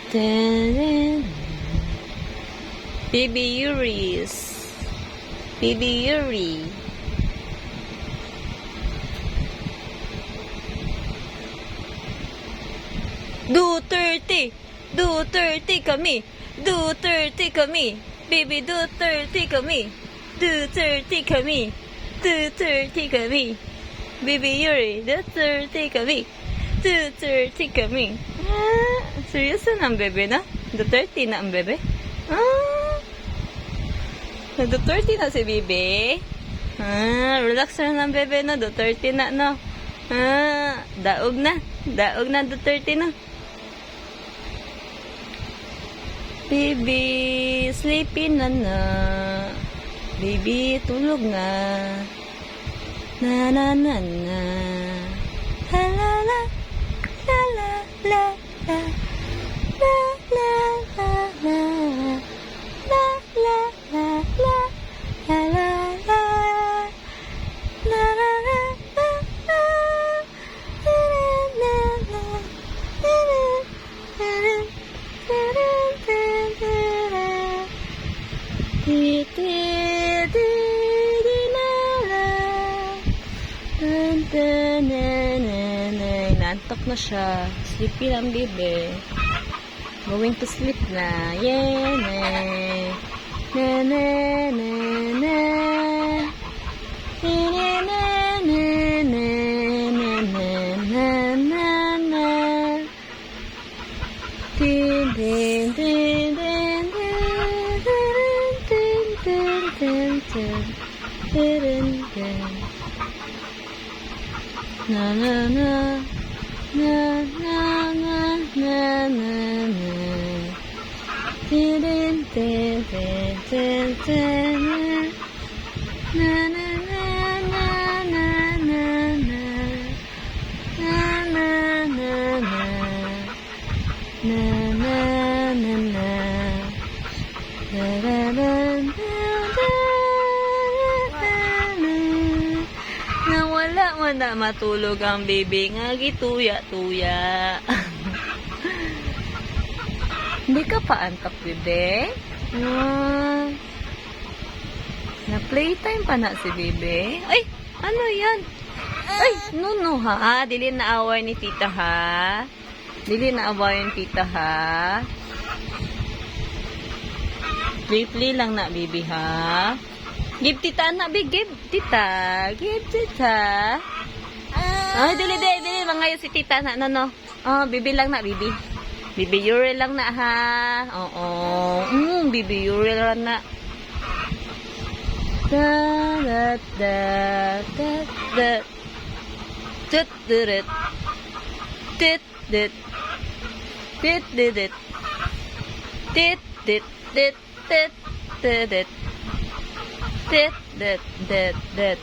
Dun, Baby Yuri's. Baby Yuri. Duterte. Duterte kami. Duterte kami. Baby Duterte kami. Duterte kami. Duterte kami. Baby Yuri. Duterte kami. Duterte kami. Ah, seryoso na ang bebe na? Duterte na ang bebe? Ah, Duterte na si bebe. Ah, relax na ang bebe na. Duterte na, no? Ah, daog na. Daog na Duterte na. Baby, sleepy na na. Baby, tulog na. Na na na na. La la la. La la la la. La la la la. La la la la. La la la. La la la la la. La la la. Nantok na siya. Sleepy lang, baby. Going to sleep na. Yeah, na. Na, na, na, na. Na, na, na, na, na, na, na, na. Din, din, din, din, din, din, din, din, din, din. Na na na na na na na na na. Din din din din din din. Na na na na na na na. Na na na na. Na na na na. Da da da da. Nawala man na matulog ang baby nga gituya-tuya. Hindi ka pa antok, bebe? Na playtime pa na si bebe. Ay, ano yan? Ay, no ha. Dili na away ni tita ha. Dili na away ni tita ha. Play lang na baby ha. Give tita na, big. Give tita. Give tita. Ay, dili. Mangayo si tita na, no. Oh, bibi lang na, bibi. Bibi Yuri lang na, ha. Oo. Bibi Yuri lang na. Da. Dit.